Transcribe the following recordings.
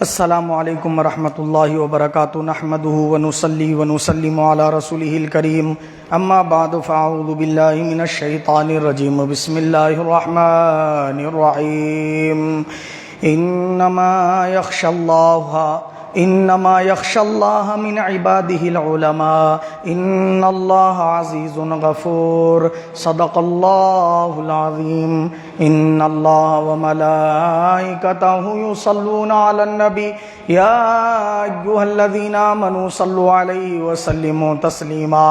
السلام علیکم ورحمۃ اللہ وبرکاتہ نحمدہ ونصلی ونسلم علی رسولہ الکریم اما بعد فاعوذ باللہ من الشیطان الرجیم بسم اللہ الرحمن الرحیم انما یخشى اللہ من عباده العلماء ان اللہ عزیز غفور صدق اللہ العظیم ان اللہ وملائکتہ یصلون علی النبی یا ایھا الذین آمنوا صلوا علیہ وسلموا تسلیما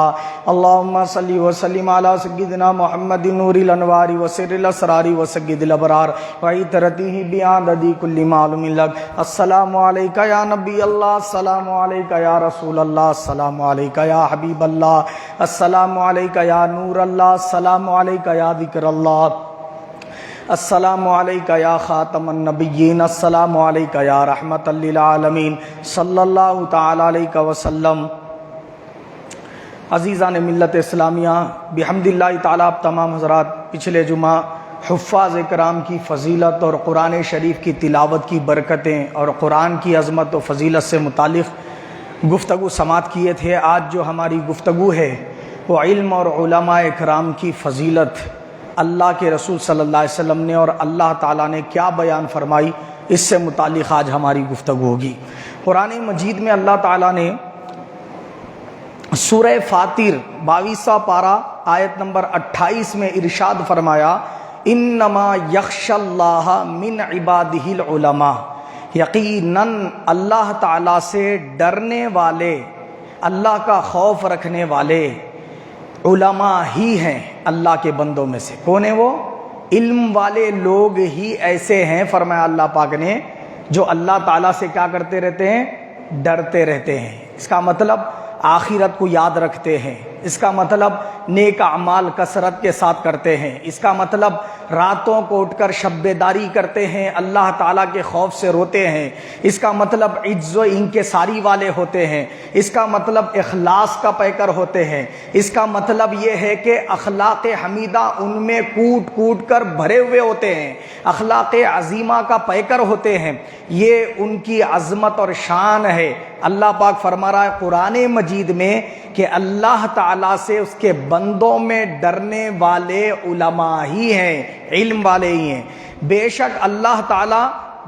اللہم صل وسلم علی سیدنا محمد نور الانوار وسر الاسرار وسید الابرار وعطرتہ بعدد کل معلوم لک السلام علیکہ یا نبی اللہ السلام علیکہ یا رسول اللہ السلام علیکہ یا حبیب اللہ السلام علیکہ یا نور اللہ السلام علیکہ یا ذکر اللہ السلام علیکہ یا خاتم النبیین السلام علیکہ یا رحمت للعالمین صلی اللہ تعالی علیہ وسلم۔ عزیزان ملت اسلامیہ، بحمد اللہ تعالیٰ آپ تمام حضرات پچھلے جمعہ حفاظ کرام کی فضیلت اور قرآن شریف کی تلاوت کی برکتیں اور قرآن کی عظمت و فضیلت سے متعلق گفتگو سماعت کیے تھے۔ آج جو ہماری گفتگو ہے وہ علم اور علماء کرام کی فضیلت، اللہ کے رسول صلی اللہ علیہ وسلم نے اور اللہ تعالیٰ نے کیا بیان فرمائی، اس سے متعلق آج ہماری گفتگو ہوگی۔ قرآن مجید میں اللہ تعالیٰ نے سورہ فاطر 22واں پارہ آیت نمبر 28 میں ارشاد فرمایا، انما یخشی اللہ من عبادہ العلماء، یقیناً اللہ تعالیٰ سے ڈرنے والے، اللہ کا خوف رکھنے والے علماء ہی ہیں اللہ کے بندوں میں سے۔ کون ہیں وہ؟ علم والے لوگ ہی ایسے ہیں، فرمایا اللہ پاک نے، جو اللہ تعالیٰ سے کیا کرتے رہتے ہیں؟ ڈرتے رہتے ہیں۔ اس کا مطلب آخرت کو یاد رکھتے ہیں، اس کا مطلب نیک اعمال کثرت کے ساتھ کرتے ہیں، اس کا مطلب راتوں کو اٹھ کر شب بیداری کرتے ہیں، اللہ تعالیٰ کے خوف سے روتے ہیں، اس کا مطلب عجز و انکساری والے ہوتے ہیں، اس کا مطلب اخلاص کا پیکر ہوتے ہیں، اس کا مطلب یہ ہے کہ اخلاق حمیدہ ان میں کوٹ کوٹ کر بھرے ہوئے ہوتے ہیں، اخلاق عظیمہ کا پیکر ہوتے ہیں۔ یہ ان کی عظمت اور شان ہے۔ اللہ پاک فرما رہا ہے قرآن مجید میں کہ اللہ تعالیٰ سے اس کے بندوں میں ڈرنے والے علماء ہی ہیں، علم والے ہی ہیں۔ بے شک اللہ تعالیٰ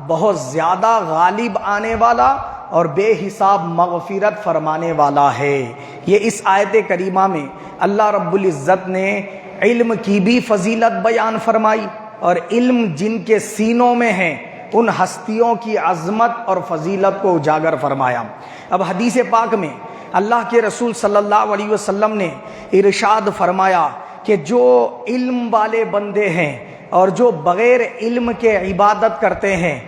بہت زیادہ غالب آنے والا اور بے حساب مغفرت فرمانے والا ہے۔ یہ اس آیت کریمہ میں اللہ رب العزت نے علم کی بھی فضیلت بیان فرمائی، اور علم جن کے سینوں میں ہیں ان ہستیوں کی عظمت اور فضیلت کو اجاگر فرمایا۔ اب حدیث پاک میں اللہ کے رسول صلی اللہ علیہ وسلم نے ارشاد فرمایا کہ جو علم والے بندے ہیں اور جو بغیر علم کے عبادت کرتے ہیں،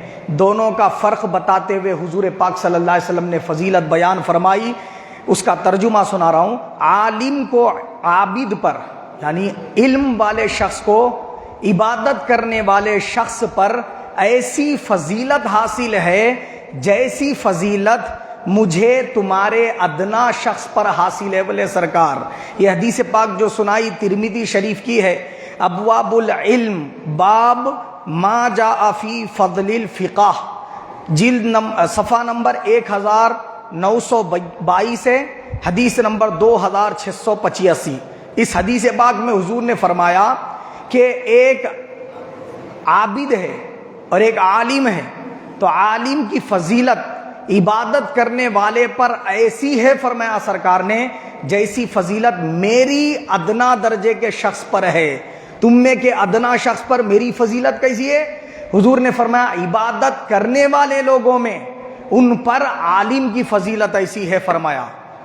دونوں کا فرق بتاتے ہوئے حضور پاک صلی اللہ علیہ وسلم نے فضیلت بیان فرمائی۔ اس کا ترجمہ سنا رہا ہوں۔ عالم کو عابد پر، یعنی علم والے شخص کو عبادت کرنے والے شخص پر ایسی فضیلت حاصل ہے جیسی فضیلت مجھے تمہارے ادنا شخص پر حاصل ہے۔ بولے سرکار، یہ حدیث پاک جو سنائی ترمذی شریف کی ہے۔ ابواب العلم باب ما جاء فی فضل الفقہ، جلد صفحہ نمبر 1922 ہے، حدیث نمبر 2685۔ اس حدیث پاک میں حضور نے فرمایا کہ ایک عابد ہے اور ایک عالم ہے، تو عالم کی فضیلت عبادت کرنے والے پر ایسی ہے، فرمایا سرکار نے، جیسی فضیلت میری ادنا درجے کے شخص پر ہے۔ تم میں کے ادنا شخص پر میری فضیلت کیسی ہے؟ حضور نے فرمایا عبادت کرنے والے لوگوں میں ان پر عالم کی فضیلت ایسی ہے۔ فرمایا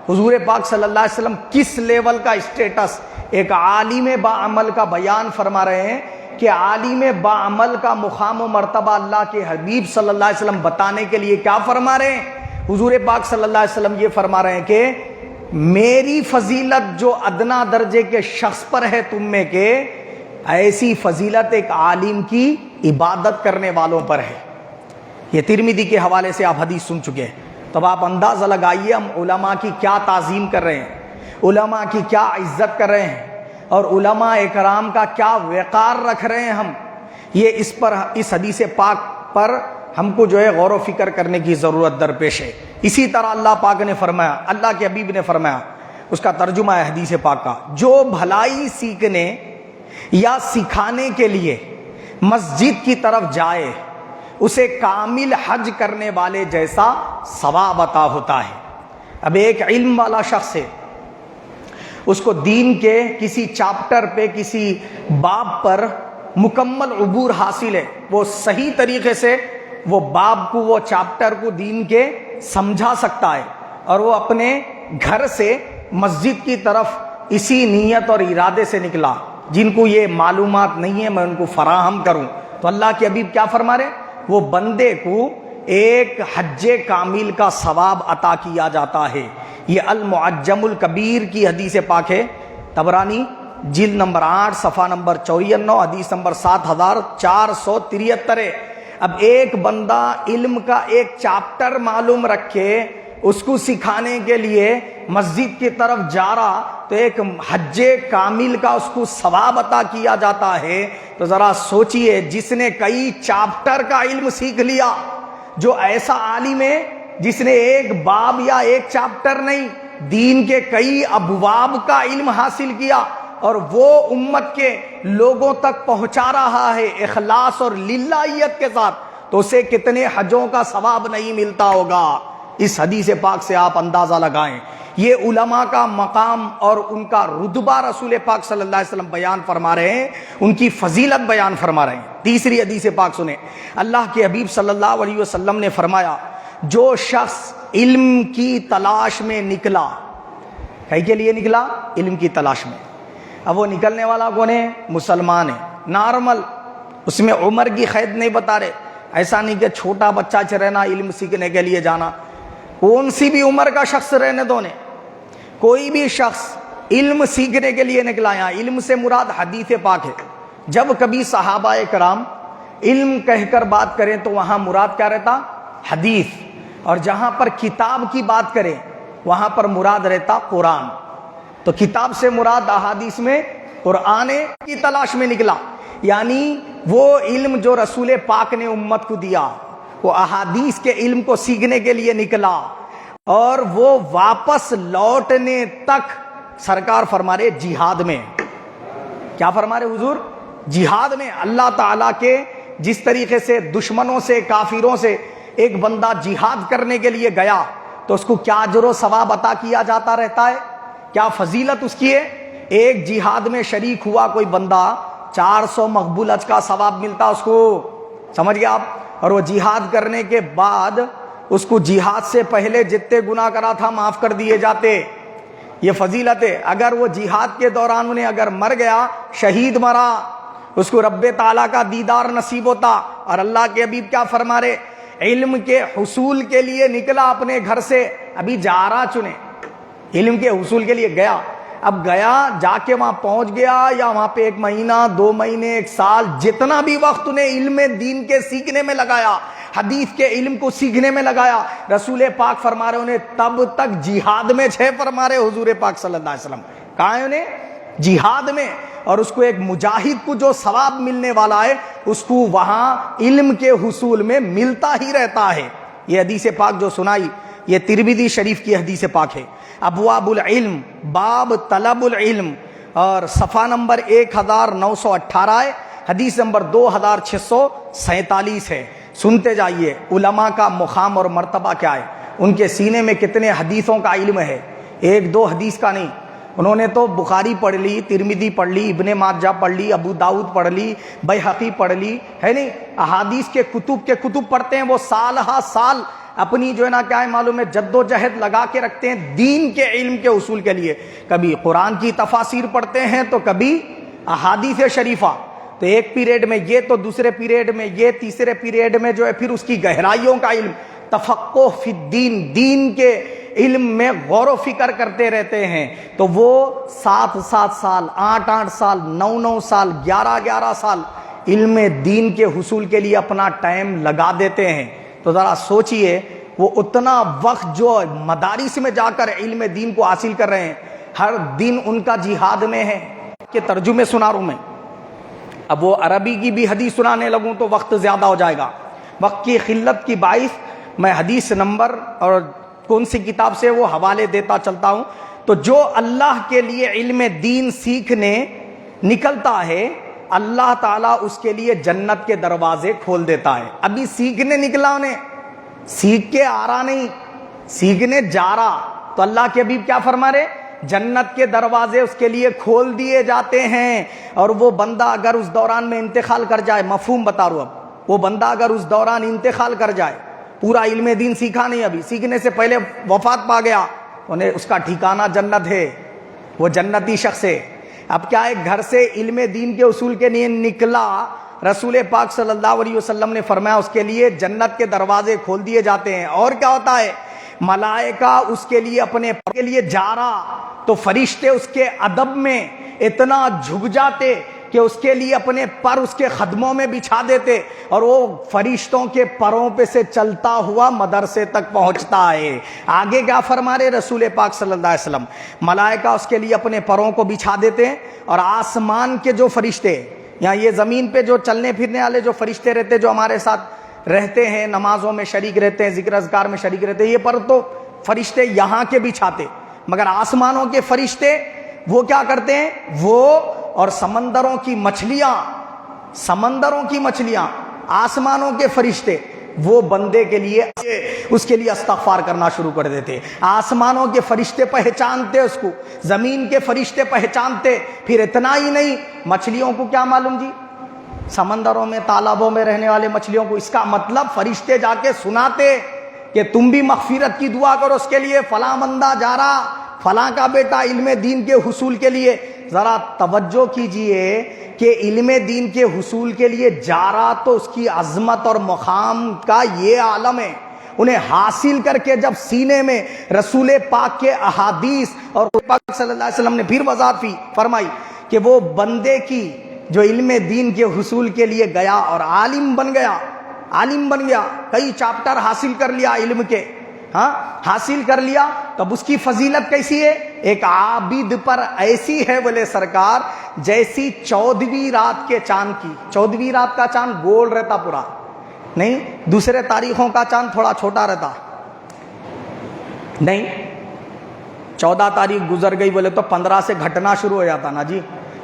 حضور پاک صلی اللہ علیہ وسلم کس لیول کا اسٹیٹس ایک عالم باعمل کا بیان فرما رہے ہیں کہ عالم باعمل کا مقام و مرتبہ اللہ کے حبیب صلی اللہ علیہ وسلم بتانے کے لیے کیا فرما رہے ہیں؟ حضور پاک صلی اللہ علیہ وسلم یہ فرما رہے ہیں کہ میری فضیلت جو ادنا درجے کے شخص پر ہے تم میں کے، ایسی فضیلت ایک عالم کی عبادت کرنے والوں پر ہے۔ یہ ترمذی کے حوالے سے آپ حدیث سن چکے ہیں، تب آپ اندازہ لگائیے ہم علماء کی کیا تعظیم کر رہے ہیں، علماء کی کیا عزت کر رہے ہیں، اور علماء اکرام کا کیا وقار رکھ رہے ہیں ہم۔ یہ اس حدیث پاک پر ہم کو جو ہے غور و فکر کرنے کی ضرورت درپیش ہے۔ اسی طرح اللہ پاک نے فرمایا، اللہ کے حبیب نے فرمایا، اس کا ترجمہ ہے حدیث پاک کا، جو بھلائی سیکھنے یا سکھانے کے لیے مسجد کی طرف جائے اسے کامل حج کرنے والے جیسا ثواب عطا ہوتا ہے۔ اب ایک علم والا شخص ہے، اس کو دین کے کسی چاپٹر پہ، کسی باب پر مکمل عبور حاصل ہے، وہ صحیح طریقے سے وہ باب کو، وہ چاپٹر کو دین کے سمجھا سکتا ہے، اور وہ اپنے گھر سے مسجد کی طرف اسی نیت اور ارادے سے نکلا۔ جن کو یہ معلومات نہیں ہے میں ان کو فراہم کروں، تو اللہ کے حبیب کیا فرما رہے؟ وہ بندے کو ایک حج کامل کا ثواب عطا کیا جاتا ہے۔ یہ المعجم الکبیر کی حدیث پاک ہے، طبرانی جلد نمبر 8 صفحہ نمبر 94، حدیث نمبر 7473 ہے۔ اب ایک بندہ علم کا ایک چاپٹر معلوم رکھے، اس کو سکھانے کے لیے مسجد کی طرف جا رہا، تو ایک حج کامل کا اس کو ثواب عطا کیا جاتا ہے۔ تو ذرا سوچئے، جس نے کئی چاپٹر کا علم سیکھ لیا، جو ایسا عالم ہے جس نے ایک باب یا ایک چاپٹر نہیں، دین کے کئی ابواب کا علم حاصل کیا، اور وہ امت کے لوگوں تک پہنچا رہا ہے اخلاص اور للہیت کے ساتھ، تو اسے کتنے حجوں کا ثواب نہیں ملتا ہوگا۔ اس حدیث پاک سے آپ اندازہ لگائیں۔ یہ علماء کا مقام اور ان کا رتبہ رسول پاک صلی اللہ علیہ وسلم بیان فرما رہے ہیں، ان کی فضیلت بیان فرما رہے ہیں۔ تیسری حدیث پاک سنیں، اللہ کے حبیب صلی اللہ علیہ وسلم نے فرمایا، جو شخص علم کی تلاش میں نکلا، کہیں کے لیے نکلا؟ علم کی تلاش میں۔ اب وہ نکلنے والا کون ہے؟ مسلمان ہے، نارمل، اس میں عمر کی قید نہیں بتا رہے، ایسا نہیں کہ چھوٹا بچہ رہنا علم سیکھنے کے لیے جانا، کون سی بھی عمر کا شخص رہنے دو نے، کوئی بھی شخص علم سیکھنے کے لیے نکلا۔ یہاں علم سے مراد حدیث پاک ہے۔ جب کبھی صحابہ کرام علم کہہ کر بات کریں تو وہاں مراد کیا رہتا؟ حدیث، اور جہاں پر کتاب کی بات کریں وہاں پر مراد رہتا قرآن۔ تو کتاب سے مراد احادیث میں قرآن کی تلاش میں نکلا، یعنی وہ علم جو رسول پاک نے امت کو دیا، وہ احادیث کے علم کو سیکھنے کے لیے نکلا، اور وہ واپس لوٹنے تک سرکار فرما رہے جہاد میں۔ کیا فرما رہے حضور؟ جہاد میں۔ اللہ تعالیٰ کے جس طریقے سے دشمنوں سے، کافروں سے ایک بندہ جہاد کرنے کے لیے گیا تو اس کو کیا اجر و ثواب عطا کیا جاتا رہتا ہے، کیا فضیلت اس کی ہے؟ ایک جہاد میں شریک ہوا کوئی بندہ، 400 مقبول حج کا ثواب ملتا اس کو، سمجھ گئے آپ؟ اور وہ جہاد کرنے کے بعد اس کو جہاد سے پہلے جتنے گناہ کرا تھا معاف کر دیے جاتے۔ یہ فضیلت ہے۔ اگر وہ جہاد کے دوران انہیں اگر مر گیا، شہید مرا، اس کو رب تعالیٰ کا دیدار نصیب ہوتا۔ اور اللہ کے حبیب کیا فرما رہے؟ علم کے حصول کے لیے نکلا اپنے گھر سے، ابھی جا رہا چنے، علم کے حصول کے لیے گیا، اب گیا، جا کے وہاں پہنچ گیا، یا وہاں پہ 1 مہینہ 2 مہینے 1 سال، جتنا بھی وقت انہیں علم دین کے سیکھنے میں لگایا، حدیث کے علم کو سیکھنے میں لگایا، رسول پاک فرما رہے انہیں تب تک جہاد میں فرما رہے حضور پاک صلی اللہ علیہ وسلم، کہاں ہے انہیں؟ جہاد میں۔ اور اس کو ایک مجاہد کو جو ثواب ملنے والا ہے اس کو وہاں علم کے حصول میں ملتا ہی رہتا ہے۔ یہ حدیث پاک جو سنائی یہ ترمذی شریف کی حدیث پاک ہے۔ ابواب العلم، باب طلب العلم، اور صفحہ نمبر 1918 ہے، حدیث نمبر 2647 ہے۔ سنتے جائیے علماء کا مقام اور مرتبہ کیا ہے، ان کے سینے میں کتنے حدیثوں کا علم ہے، 1-2 حدیث کا نہیں۔ انہوں نے تو بخاری پڑھ لی، ترمذی پڑھ لی، ابن ماجہ پڑھ لی، ابو داؤد پڑھ لی، بیہقی پڑھ لی، ہے نہیں؟ احادیث کے کتب پڑھتے ہیں، وہ سال ہا سال اپنی جو ہے نا کیا ہے معلوم ہے جد و جہد لگا کے رکھتے ہیں دین کے علم کے حصول کے لیے۔ کبھی قرآن کی تفاسیر پڑھتے ہیں تو کبھی احادیث شریفہ، تو ایک پیریڈ میں یہ، تو دوسرے پیریڈ میں یہ، تیسرے پیریڈ میں جو ہے پھر اس کی گہرائیوں کا علم، تفقہ فی الدین، دین کے علم میں غور و فکر کرتے رہتے ہیں۔ تو وہ 7-7 سال، 8-8 سال، 9-9 سال، 11-11 سال علم دین کے حصول کے لیے اپنا ٹائم لگا دیتے ہیں۔ تو ذرا سوچئے، وہ اتنا وقت جو مدارس میں جا کر علم دین کو حاصل کر رہے ہیں، ہر دن ان کا جہاد میں ہے کہ ترجمے سنا رہا ہوں میں۔ اب وہ عربی کی بھی حدیث سنانے لگوں تو وقت زیادہ ہو جائے گا، وقت کی قلت کی باعث میں حدیث نمبر اور کون سی کتاب سے وہ حوالے دیتا چلتا ہوں. تو جو اللہ کے لیے علم دین سیکھنے نکلتا ہے اللہ تعالیٰ اس کے لیے جنت کے دروازے کھول دیتا ہے. ابھی سیکھنے نکلا انہیں، سیکھ کے آ رہا نہیں، سیکھنے جا رہا، تو اللہ کے حبیب کیا فرما رہے؟ جنت کے دروازے اس کے لیے کھول دیے جاتے ہیں. اور وہ بندہ اگر اس دوران میں انتقال کر جائے، مفہوم بتا رہا ہوں اب، وہ بندہ اگر اس دوران انتقال کر جائے، پورا علم دین سیکھا نہیں، ابھی سیکھنے سے پہلے وفات پا گیا، انہیں اس کا ٹھکانہ جنت ہے، وہ جنتی شخص ہے. اب کیا ایک گھر سے علم دین کے اصول کے لیے نکلا، رسول پاک صلی اللہ علیہ وسلم نے فرمایا اس کے لیے جنت کے دروازے کھول دیے جاتے ہیں. اور کیا ہوتا ہے؟ ملائکہ اس کے لیے اپنے پر کے لیے جا رہا تو فرشتے اس کے ادب میں اتنا جھک جاتے کہ اس کے لیے اپنے پر اس کے قدموں میں بچھا دیتے، اور وہ فرشتوں کے پروں پہ سے چلتا ہوا مدرسے تک پہنچتا ہے. آگے کیا فرما رہے رسول پاک صلی اللہ علیہ وسلم؟ ملائکہ اس کے لیے اپنے پروں کو بچھا دیتے ہیں، اور آسمان کے جو فرشتے یا یہ زمین پہ جو چلنے پھرنے والے جو فرشتے رہتے، جو ہمارے ساتھ رہتے ہیں، نمازوں میں شریک رہتے ہیں، ذکر اذکار میں شریک رہتے ہیں، یہ پر تو فرشتے یہاں کے بچھاتے، مگر آسمانوں کے فرشتے وہ کیا کرتے ہیں؟ وہ اور سمندروں کی مچھلیاں آسمانوں کے فرشتے وہ بندے کے لیے اس کے لیے استغفار کرنا شروع کر دیتے. آسمانوں کے فرشتے پہچانتے اس کو، زمین کے فرشتے پہچانتے. پھر اتنا ہی نہیں، مچھلیوں کو کیا معلوم جی، سمندروں میں تالابوں میں رہنے والے مچھلیوں کو، اس کا مطلب فرشتے جا کے سناتے کہ تم بھی مغفرت کی دعا کرو اس کے لیے، فلاں بندہ جا رہا، فلاں کا بیٹا علم دین کے حصول کے لیے. ذرا توجہ کیجئے کہ علم دین کے حصول کے لیے جا رہا تو اس کی عظمت اور مقام کا یہ عالم ہے. انہیں حاصل کر کے جب سینے میں رسول پاک کے احادیث اور پاک صلی اللہ علیہ وسلم نے پھر وضاحت فرمائی کہ وہ بندے کی جو علم دین کے حصول کے لیے گیا اور عالم بن گیا، کئی چاپٹر حاصل کر لیا علم کے، حاصل کر لیا، تب اس کی فضیلت کیسی ہے؟ ایک عابد پر ایسی ہے بولے سرکار جیسی 14ویں رات کے چاند کی. 14ویں رات کا چاند گول رہتا پورا نہیں، دوسرے تاریخوں کا چاند تھوڑا چھوٹا رہتا نہیں. 14 تاریخ گزر گئی بولے تو 15 سے گھٹنا شروع ہو جاتا نا جی،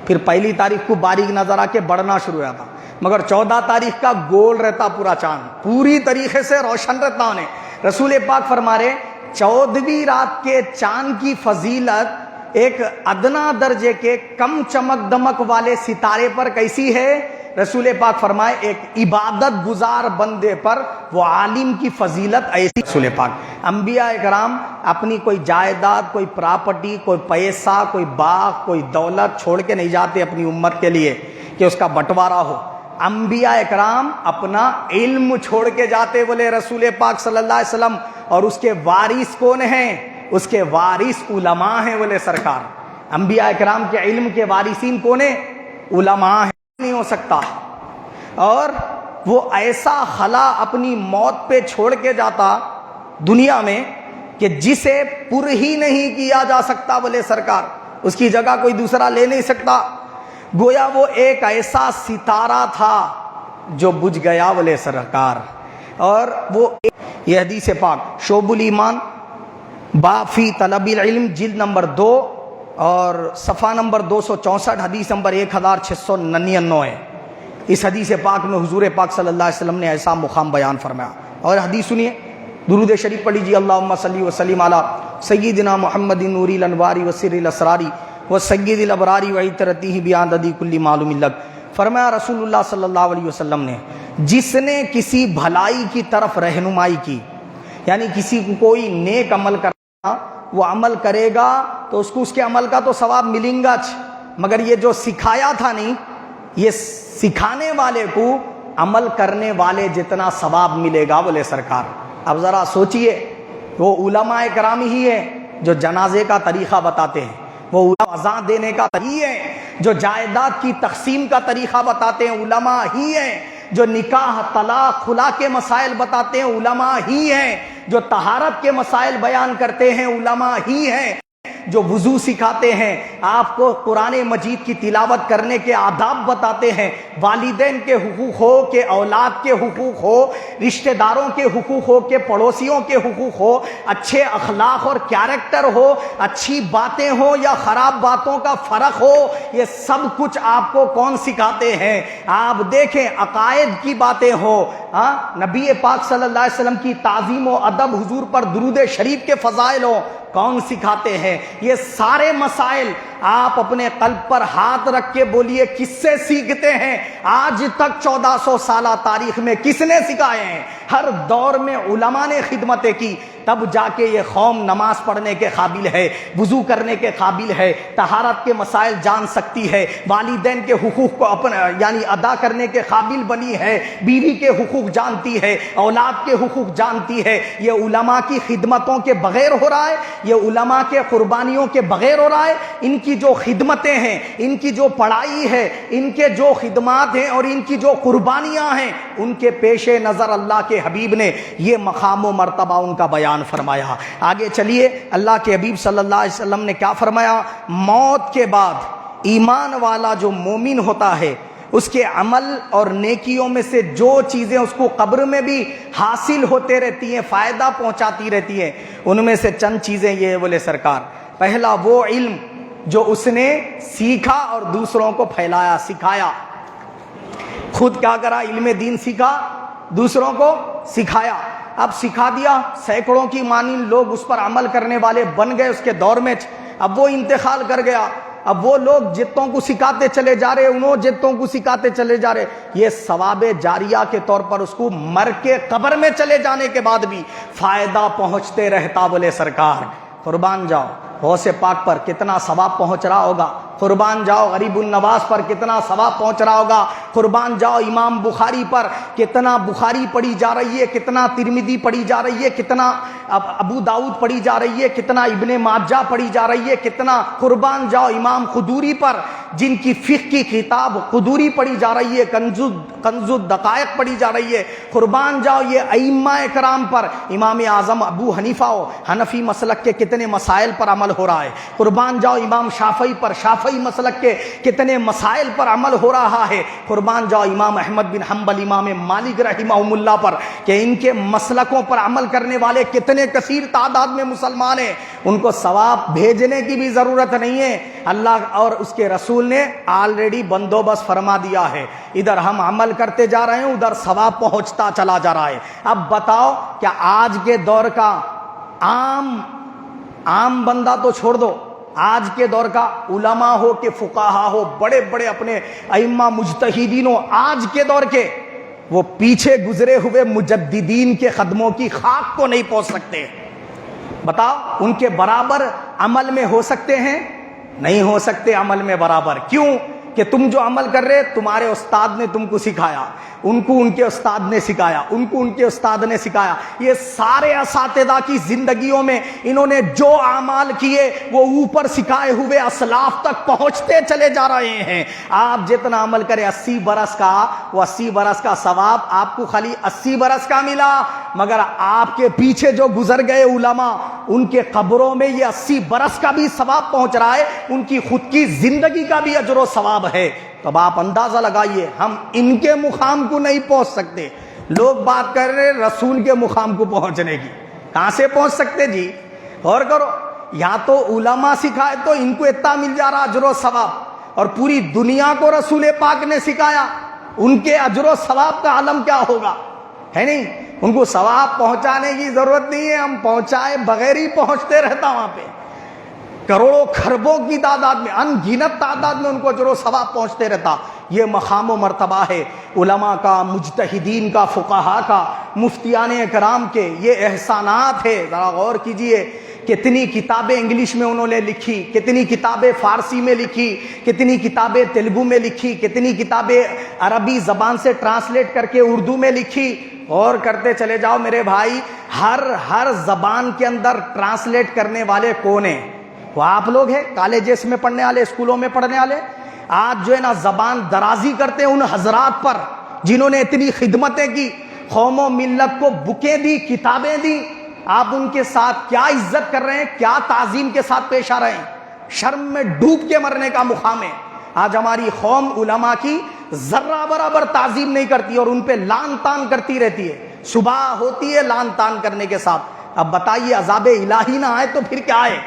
پھر پہلی تاریخ کو باریک نظر آ کے بڑھنا شروع ہو جاتا، مگر 14 تاریخ کا گول رہتا پورا چاند، پوری طریقے سے روشن رہتا. انہیں رسول پاک فرما رہے 14ویں رات کے چاند کی فضیلت ایک ادنا درجے کے کم چمک دمک والے ستارے پر کیسی ہے؟ رسول پاک فرمائے ایک عبادت گزار بندے پر وہ عالم کی فضیلت ایسی. رسول پاک انبیاء کرام اپنی کوئی جائیداد، کوئی پراپرٹی، کوئی پیسہ، کوئی باغ، کوئی دولت چھوڑ کے نہیں جاتے اپنی امت کے لیے کہ اس کا بٹوارا ہو. انبیاء اکرام اپنا علم چھوڑ کے جاتے بولے رسول پاک صلی اللہ علیہ وسلم. اور اس کے وارث کون ہیں؟ اس کے وارث علماء ہیں بولے سرکار. انبیاء اکرام کے علم کے وارثین کون ہیں؟ علماء ہیں. نہیں ہو سکتا. اور وہ ایسا خلا اپنی موت پہ چھوڑ کے جاتا دنیا میں کہ جسے پر ہی نہیں کیا جا سکتا بولے سرکار، اس کی جگہ کوئی دوسرا لے نہیں سکتا. گویا وہ ایک ایسا ستارہ تھا جو بجھ گیا بولے سرکار. اور وہ یہ حدیث پاک شعب الایمان باب فی طلب العلم جلد نمبر 2 اور صفحہ نمبر 264 حدیث نمبر 1699 ہے. اس حدیث پاک میں حضور پاک صلی اللہ علیہ وسلم نے ایسا مقام بیان فرمایا. اور حدیث سنیے، درود شریف پڑھ لیجیے. اللہم صلی وسلم علی سیدنا محمد نور الانوار وسر الاسرار وسید الابرار وعطرتہ بعدد کل معلوم لک. فرمایا رسول اللہ صلی اللہ علیہ وسلم نے، جس نے کسی بھلائی کی طرف رہنمائی کی، یعنی کسی کو کوئی نیک عمل کرنا، وہ عمل کرے گا تو اس کو اس کے عمل کا تو ثواب ملیں گا، مگر یہ جو سکھایا تھا نہیں، یہ سکھانے والے کو عمل کرنے والے جتنا ثواب ملے گا بولے سرکار. اب ذرا سوچئے، وہ علماء کرام ہی ہیں جو جنازے کا طریقہ بتاتے ہیں، وہ اذان دینے کا طریقہ ہے جو جائیداد کی تقسیم کا طریقہ بتاتے ہیں، علماء ہی ہیں جو نکاح طلاق خلا کے مسائل بتاتے ہیں، علماء ہی ہیں جو طہارت کے مسائل بیان کرتے ہیں، علماء ہی ہیں جو وضو سکھاتے ہیں، آپ کو قرآن مجید کی تلاوت کرنے کے آداب بتاتے ہیں، والدین کے حقوق ہو کہ اولاد کے حقوق ہو، رشتہ داروں کے حقوق ہو کہ پڑوسیوں کے حقوق ہو، اچھے اخلاق اور کیریکٹر ہو، اچھی باتیں ہو یا خراب باتوں کا فرق ہو، یہ سب کچھ آپ کو کون سکھاتے ہیں؟ آپ دیکھیں، عقائد کی باتیں ہو، نبی پاک صلی اللہ علیہ وسلم کی تعظیم و ادب، حضور پر درود شریف کے فضائل ہو، کون سکھاتے ہیں؟ یہ سارے مسائل آپ اپنے قلب پر ہاتھ رکھ کے بولیے کس سے سیکھتے ہیں؟ آج تک 1400 سالہ تاریخ میں کس نے سکھائے ہیں؟ ہر دور میں علماء نے خدمتیں کی، تب جا کے یہ قوم نماز پڑھنے کے قابل ہے، وضو کرنے کے قابل ہے، طہارت کے مسائل جان سکتی ہے، والدین کے حقوق کو یعنی ادا کرنے کے قابل بنی ہے، بیوی کے حقوق جانتی ہے، اولاد کے حقوق جانتی ہے۔ یہ علماء کی خدمتوں کے بغیر ہو رہا ہے، یہ علماء کے قربانیوں کے بغیر ہو رہا ہے۔ ان کی جو خدمتیں ہیں، ان کی جو پڑھائی ہے، ان کے جو خدمات ہیں اور ان کی جو قربانیاں ہیں، ان کے پیش نظر اللہ کے حبیب نے یہ مقام و مرتبہ ان کا بیان فرمایا۔ آگے چلیے، اللہ کے حبیب صلی اللہ علیہ وسلم نے کیا فرمایا؟ موت کے بعد ایمان والا جو مومن ہوتا ہے، اس کے عمل اور نیکیوں میں سے جو چیزیں اس کو قبر میں بھی حاصل ہوتے رہتی ہیں، فائدہ پہنچاتی رہتی ہیں، ان میں سے چند چیزیں یہ بولے سرکار۔ پہلا وہ علم جو اس نے سیکھا اور دوسروں کو پھیلایا، سکھایا۔ خود کیا کرا؟ علم دین سیکھا، دوسروں کو سکھایا۔ اب سکھا دیا، سینکڑوں کی مانند لوگ اس پر عمل کرنے والے بن گئے اس کے دور میں۔ اب وہ انتقال کر گیا، اب وہ لوگ جتوں کو سکھاتے چلے جا رہے، انہوں جتوں کو سکھاتے چلے جا رہے، یہ ثواب جاریہ کے طور پر اس کو مر کے قبر میں چلے جانے کے بعد بھی فائدہ پہنچتے رہتا۔ بولے سرکار قربان جاؤ، غوث پاک پر کتنا ثواب پہنچ رہا ہوگا، قربان جاؤ غریب النواز پر کتنا ثواب پہنچ رہا ہوگا، قربان جاؤ امام بخاری پر کتنا بخاری پڑھی جا رہی ہے، کتنا ترمذی پڑھی جا رہی ہے، کتنا ابو داؤد پڑھی جا رہی ہے، کتنا ابن ماجہ پڑھی جا رہی ہے، کتنا قربان جاؤ امام قدوری پر جن کی فقہ کی کتاب قدوری پڑھی جا رہی ہے، کنز الدقائق پڑھی جا رہی ہے، قربان جاؤ یہ ائمہ کرام پر، امام اعظم ابو حنیفہ و حنفی مسلک کے کتنے مسائل پر عمل ہو رہا ہے، قربان جاؤ امام شافعی پر، شافعی مسلک کے کتنے مسائل پر عمل ہو رہا ہے، قربان جاؤ امام احمد بن حنبل، امام مالک رحمہم اللہ پر، کہ ان کے مسلکوں پر عمل کرنے والے کتنے کثیر تعداد میں مسلمان ہیں۔ ان کو ثواب بھیجنے کی بھی ضرورت نہیں ہے، اللہ اور اس کے رسول نے آلریڈی بندوبست فرما دیا ہے، ادھر ہم عمل کرتے جا رہے ہیں، ادھر ثواب پہنچتا چلا جا رہا ہے۔ اب بتاؤ کیا آج کے دور کا عام بندہ تو چھوڑ دو، آج کے دور کا علماء ہو کہ فقہا ہو، بڑے بڑے اپنے ائمہ مجتہدین ہو، آج کے دور کے، وہ پیچھے گزرے ہوئے مجددین کے قدموں کی خاک کو نہیں پہنچ سکتے۔ بتاؤ ان کے برابر عمل میں ہو سکتے ہیں؟ نہیں ہو سکتے عمل میں برابر۔ کیوں؟ کہ تم جو عمل کر رہے تمہارے استاد نے تم کو سکھایا، ان کو ان کے استاد نے سکھایا، ان کو ان کے استاد نے سکھایا۔ یہ سارے اساتذہ کی زندگیوں میں انہوں نے جو اعمال کیے وہ اوپر سکھائے ہوئے اسلاف تک پہنچتے چلے جا رہے ہیں۔ آپ جتنا عمل کریں 80 برس کا، وہ 80 برس کا ثواب آپ کو خالی 80 برس کا ملا، مگر آپ کے پیچھے جو گزر گئے علماء، ان کے قبروں میں یہ 80 برس کا بھی ثواب پہنچ رہا ہے، ان کی خود کی زندگی کا بھی اجر و ثواب ہے۔ تو اب آپ اندازہ لگائیے، ہم ان کے مقام کو نہیں پہنچ سکتے، لوگ بات کر رہے رسول کے مقام کو پہنچنے کی، کہاں سے پہنچ سکتے جی؟ غور کرو، یہاں تو علماء سکھائے تو ان کو اتنا مل جا رہا اجر و ثواب، اور پوری دنیا کو رسول پاک نے سکھایا، ان کے اجر و ثواب کا عالم کیا ہوگا؟ ہے نہیں؟ ان کو ثواب پہنچانے کی ضرورت نہیں ہے، ہم پہنچائے بغیر ہی پہنچتے رہتا وہاں پہ، کروڑوں خربوں کی تعداد میں، ان گنت تعداد میں ان کو اجر و ثواب پہنچتے رہتا۔ یہ مقام و مرتبہ ہے علماء کا، مجتہدین کا، فقہا کا، مفتیان کرام کے، یہ احسانات ہے۔ ذرا غور کیجئے، کتنی کتابیں انگلش میں انہوں نے لکھی، کتنی کتابیں فارسی میں لکھی، کتنی کتابیں تیلگو میں لکھی، کتنی کتابیں عربی زبان سے ٹرانسلیٹ کر کے اردو میں لکھی۔ غور کرتے چلے جاؤ میرے بھائی، ہر زبان کے اندر ٹرانسلیٹ کرنے والے کون ہیں؟ وہ آپ لوگ ہیں، کالجز میں پڑھنے والے، اسکولوں میں پڑھنے والے۔ آج جو ہے نا زبان درازی کرتے ہیں ان حضرات پر جنہوں نے اتنی خدمتیں کی، قوم و ملت کو بکیں دی، کتابیں دی، آپ ان کے ساتھ کیا عزت کر رہے ہیں، کیا تعظیم کے ساتھ پیش آ رہے ہیں، شرم میں ڈوب کے مرنے کا مقام ہے۔ آج ہماری قوم علماء کی ذرہ برابر تعظیم نہیں کرتی اور ان پہ لعن طعن کرتی رہتی ہے، صبح ہوتی ہے لعن طعن کرنے کے ساتھ۔ اب بتائیے عذاب الہی نہ آئے تو پھر کیا ہے؟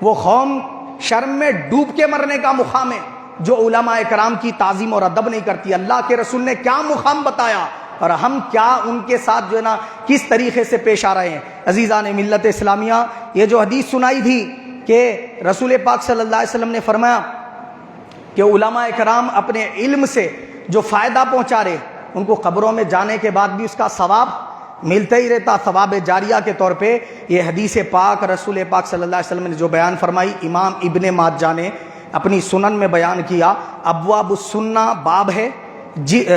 وہ قوم شرم میں ڈوب کے مرنے کا مقام ہے جو علماء کرام کی تعظیم اور ادب نہیں کرتی۔ اللہ کے رسول نے کیا مقام بتایا اور ہم کیا ان کے ساتھ جو ہے نا کس طریقے سے پیش آ رہے ہیں۔ عزیزان ملت اسلامیہ، یہ جو حدیث سنائی تھی کہ رسول پاک صلی اللہ علیہ وسلم نے فرمایا کہ علماء کرام اپنے علم سے جو فائدہ پہنچا رہے ان کو قبروں میں جانے کے بعد بھی اس کا ثواب ملتا ہی رہتا، ثواب جاریہ کے طور پہ۔ یہ حدیث پاک رسول پاک صلی اللہ علیہ وسلم نے جو بیان فرمائی، امام ابن ماجہ نے اپنی سنن میں بیان کیا۔ ابواب السنہ باب ہے،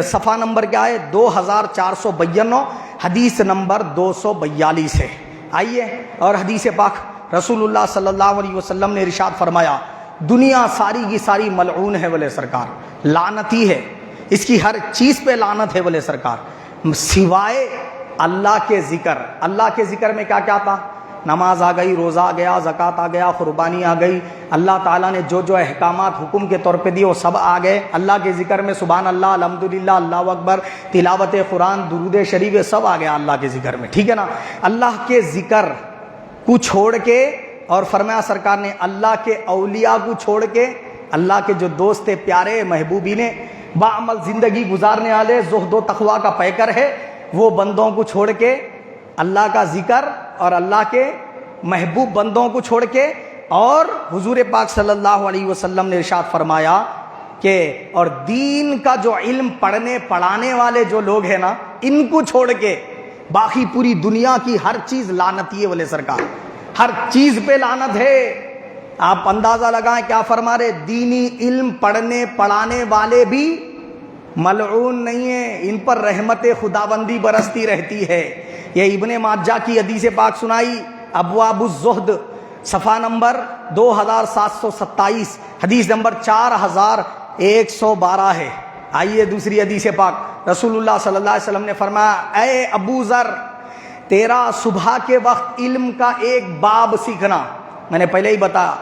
صفحہ نمبر کیا ہے؟ 2492، حدیث نمبر 242 ہے۔ آئیے، اور حدیث پاک رسول اللہ صلی اللہ علیہ وسلم نے ارشاد فرمایا، دنیا ساری کی ساری ملعون ہے بولے سرکار، لعنتی ہے، اس کی ہر چیز پہ لعنت ہے بولے سرکار، سوائے اللہ کے ذکر۔ اللہ کے ذکر میں کیا کیا تھا؟ نماز آ گئی، روزہ آ گیا، زکوٰۃ آ گیا، قربانی آ گئی، اللہ تعالیٰ نے جو جو احکامات حکم کے طور پہ دیے وہ سب آ گئے۔ اللہ کے ذکر میں سبحان اللہ، الحمدللہ، اللہ اکبر، تلاوت قرآن، درود شریف، یہ سب آ گیا اللہ کے ذکر میں، ٹھیک ہے نا۔ اللہ کے ذکر کو چھوڑ کے، اور فرمایا سرکار نے اللہ کے اولیاء کو چھوڑ کے، اللہ کے جو دوست پیارے محبوبین باعمل زندگی گزارنے والے زہد و تقویٰ کا پیکر ہے، وہ بندوں کو چھوڑ کے، اللہ کا ذکر اور اللہ کے محبوب بندوں کو چھوڑ کے، اور حضور پاک صلی اللہ علیہ وسلم نے ارشاد فرمایا کہ اور دین کا جو علم پڑھنے پڑھانے والے جو لوگ ہیں نا، ان کو چھوڑ کے باقی پوری دنیا کی ہر چیز لعنتی ہے بولے سرکار، ہر چیز پہ لعنت ہے۔ آپ اندازہ لگائیں کیا فرما رہے، دینی علم پڑھنے پڑھانے والے بھی ملعون نہیں ہیں، ان پر رحمت خداوندی برستی رہتی ہے۔ یہ ابن ماجہ کی حدیث پاک سنائی، ابواب الزہد، صفحہ نمبر 2727، حدیث نمبر 4112 ہے۔ آئیے دوسری حدیث پاک، رسول اللہ صلی اللہ علیہ وسلم نے فرمایا، اے ابو ذر، تیرا صبح کے وقت علم کا ایک باب سیکھنا۔ میں نے پہلے ہی بتایا